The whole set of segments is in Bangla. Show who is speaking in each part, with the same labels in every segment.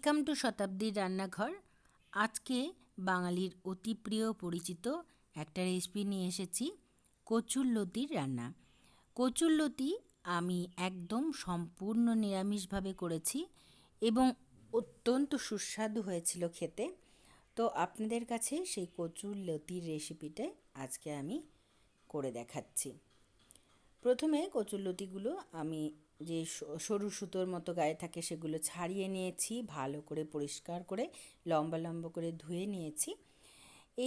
Speaker 1: ওয়েলকাম টু শতাব্দীর রান্নাঘর। আজকে বাঙালির অতি প্রিয় পরিচিত একটা রেসিপি নিয়ে এসেছি, কচুরলতির রান্না। কচুরলতি আমি একদম সম্পূর্ণ নিরামিষভাবে করেছি এবং অত্যন্ত সুস্বাদু হয়েছিল খেতে। তো আপনাদের কাছে সেই কচুরলতির রেসিপিটা আজকে আমি করে দেখাচ্ছি। প্রথমে কচুরলতিগুলো আমি যে সরু সুতোর মতো গায়ে থাকে সেগুলো ছাড়িয়ে নিয়েছি, ভালো করে পরিষ্কার করে লম্বা লম্বা করে ধুয়ে নিয়েছি।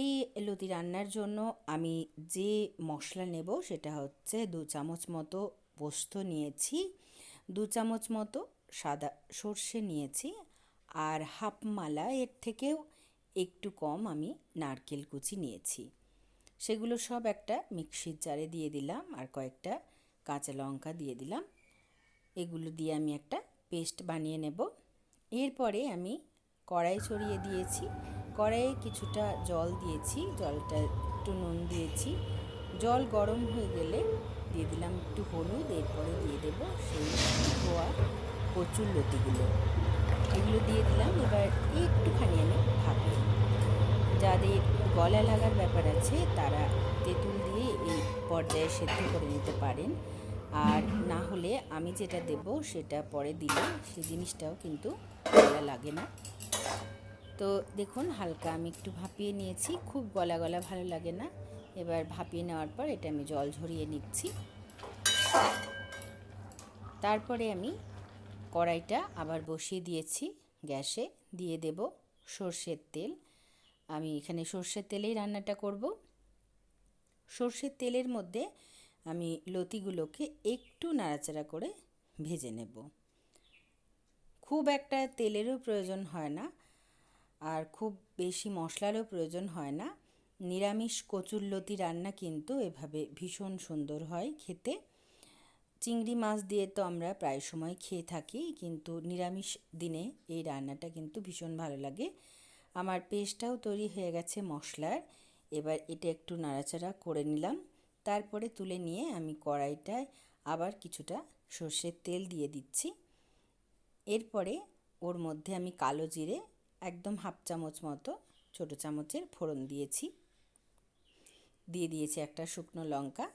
Speaker 1: এই লতি রান্নার জন্য আমি যে মশলা নেব সেটা হচ্ছে 2 চামচ মতো পোস্ত নিয়েছি, 2 চামচ মতো সাদা সর্ষে নিয়েছি, আর হাফ মালা এর থেকেও একটু কম আমি নারকেল কুচি নিয়েছি। সেগুলো সব একটা মিক্সির জারে দিয়ে দিলাম, আর কয়েকটা কাঁচা লঙ্কা দিয়ে দিলাম। এগুলো দিয়ে আমি একটা পেস্ট বানিয়ে নেব। এরপরে আমি কড়াই ছড়িয়ে দিয়েছি, কড়াইয়ে কিছুটা জল দিয়েছি, জলটা একটু নুন দিয়েছি। জল গরম হয়ে গেলে দিয়ে দিলাম একটু হলুদ, এরপরে দিয়ে দেবো সেই ধোয়া কচুরলতিগুলো। এগুলো দিয়ে দিলাম, এবার একটুখানি আমি ভাপিয়ে নেব। যাদের গলা লাগার ব্যাপার আছে তারা তেঁতুল দিয়ে এই পর্যায়ে সেদ্ধ করে নিতে পারেন, আর না হলে আমি যেটা দেব সেটা পরে দিলে সেই জিনিসটাও কিন্তু গলা লাগে না। তো দেখুন, হালকা আমি একটু ভাপিয়ে নিয়েছি, খুব গলা গলা ভালো লাগে না। এবার ভাপিয়ে নেওয়ার পর এটা আমি জল ঝরিয়ে নিচ্ছি। তারপরে আমি কড়াইটা আবার বসিয়ে দিয়েছি, গ্যাসে দিয়ে দেব সর্ষের তেল। আমি এখানে সর্ষের তেলেই রান্নাটা করব। সর্ষের তেলের মধ্যে আমি লতিগুলোকে একটু নাড়াচাড়া করে ভেজে নেব। খুব একটা তেলেরও প্রয়োজন হয় না, আর খুব বেশি মশলারও প্রয়োজন হয় না। নিরামিষ কচুরলতি রান্না কিন্তু এভাবে ভীষণ সুন্দর হয় খেতে। চিংড়ি মাছ দিয়ে তো আমরা প্রায় সময় খেয়ে থাকি, কিন্তু নিরামিষ দিনে এই রান্নাটা কিন্তু ভীষণ ভালো লাগে। আমার পেস্টটাও তৈরি হয়ে গেছে মশলার। এবার এটা একটু নাড়াচাড়া করে নিলাম, তারপরে তুলে নিয়ে আমি কড়াইটায় আবার কিছুটা সর্ষের তেল দিয়ে দিচ্ছি। এরপরে ওর মধ্যে আমি কালো জিরে একদম হাফ চামচ মতো ছোটো চামচের ফোড়ন দিয়েছি, দিয়ে দিয়েছি একটা শুকনো লঙ্কা।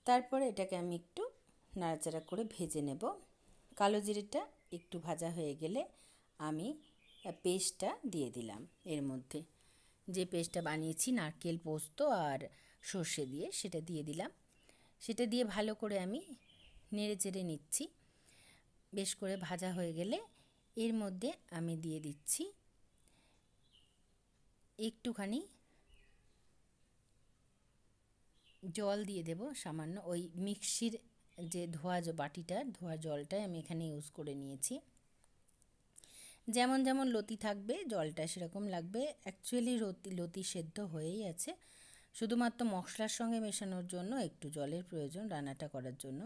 Speaker 1: তারপরে এটাকে আমি একটু নাড়াচাড়া করে ভেজে নেব। কালো জিরেটা একটু ভাজা হয়ে গেলে আমি পেস্টটা দিয়ে দিলাম। এর মধ্যে যে পেস্টটা বানিয়েছি নারকেল, পোস্ত আর সর্ষে দিয়ে, সেটা দিয়ে দিলাম। সেটা দিয়ে ভালো করে আমি নেড়ে চেড়ে নিচ্ছি। বেশ করে ভাজা হয়ে গেলে এর মধ্যে আমি দিয়ে দিচ্ছি একটুখানি জল দিয়ে দেব সামান্য। ওই মিক্সির যে ধোয়া বাটিটার ধোয়া জলটাই আমি এখানে ইউজ করে নিয়েছি। যেমন যেমন লতি থাকবে জলটা সেরকম লাগবে। অ্যাকচুয়ালি লতি সেদ্ধ হয়েই আছে, শুধুমাত্র মশলার সঙ্গে মেশানোর জন্য একটু জলের প্রয়োজন রান্নাটা করার জন্য।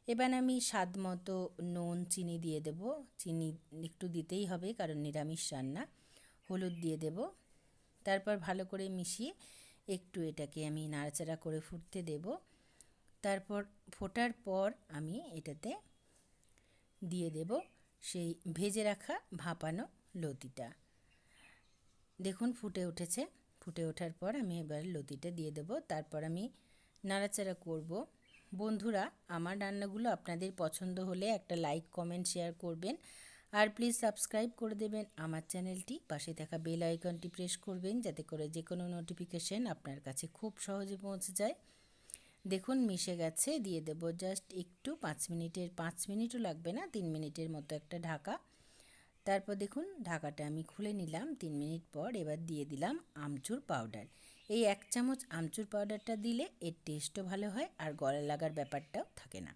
Speaker 1: এবার আমি স্বাদ মতো নুন, চিনি দিয়ে দেব। চিনি একটু দিতেই হবে কারণ নিরামিষ রান্না। হলুদ দিয়ে দেব। তারপর ভালো করে মিশিয়ে একটু এটাকে আমি নাড়াচাড়া করে ফুটতে দেব। তারপর ফোটার পর আমি এটাতে দিয়ে দেব সেই ভেজে রাখা ভাপানো লতিটা। দেখুন ফুটে উঠেছে। ফুটে ওঠার পর আমি এবার লতিটা দিয়ে দেব। তারপর আমি নাড়াচাড়া করব। বন্ধুরা, আমার রান্নাগুলো আপনাদের পছন্দ হলে একটা লাইক, কমেন্ট, শেয়ার করবেন, আর প্লিজ সাবস্ক্রাইব করে দেবেন আমার চ্যানেলটি। পাশে থাকা বেল আইকনটি প্রেস করবেন যাতে করে যে কোনো নোটিফিকেশন আপনার কাছে খুব সহজে পৌঁছে যায়। দেখুন মিশে গেছে। দিয়ে দেব জাস্ট একটু 5 মিনিটও লাগবে না, 3 মিনিটের মতো একটা ঢাকা। তারপর দেখুন ঢাকাটা আমি খুলে নিলাম 3 মিনিট পর। এবার দিয়ে দিলাম আমচুর পাউডার। এই 1 চামচ আমচুর পাউডারটা দিলে এর টেস্টও ভালো হয় আর গলা লাগার ব্যাপারটাও থাকে না।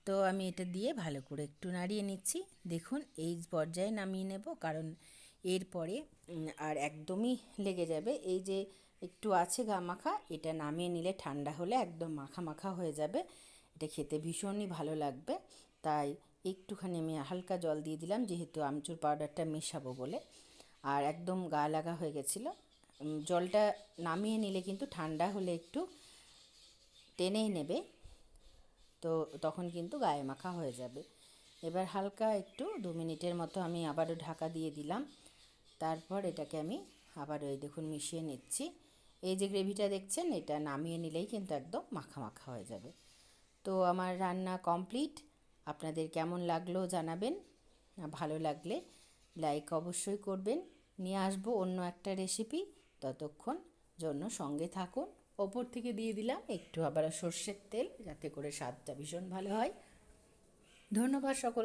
Speaker 1: তো আমি এটা দিয়ে ভালো করে একটু নাড়িয়ে নিচ্ছি। দেখুন এই পর্যায়ে নামিয়ে নেব, কারণ এরপরে আর একদমই লেগে যাবে। এই যে একটু আছে গা মাখা, এটা নামিয়ে নিলে ঠান্ডা হলে একদম মাখা মাখা হয়ে যাবে। এটা খেতে ভীষণই ভালো লাগবে। তাই একটুখানি আমি হালকা জল দিয়ে দিলাম, যেহেতু আমচুর পাউডারটা মেশাবো বলে। আর একদম গা লাগা হয়ে গেছিলো। জলটা নামিয়ে নিলে কিন্তু ঠান্ডা হলে একটু টেনেই নেবে, তো তখন কিন্তু গায়ে মাখা হয়ে যাবে। এবার হালকা একটু 2 মিনিটের মতো আমি আবারও ঢাকা দিয়ে দিলাম। তারপর এটাকে আমি আবারও এই দেখুন মিশিয়ে নিচ্ছি। এই যে গ্রেভিটা দেখছেন, এটা নামিয়ে নিলেই কিন্তু একদম মাখা মাখা হয়ে যাবে। তো আমার রান্না কমপ্লিট। আপনাদের কেমন লাগলো জানাবেন। ভালো লাগলে লাইক অবশ্যই করবেন। নিয়ে আসবো অন্য একটা রেসিপি, ততক্ষণ জন্য সঙ্গে থাকুন। ওপর থেকে দিয়ে দিলাম একটু আবার সর্ষের তেল, যাতে করে স্বাদটা ভীষণ ভালো হয়। ধন্যবাদ সকল।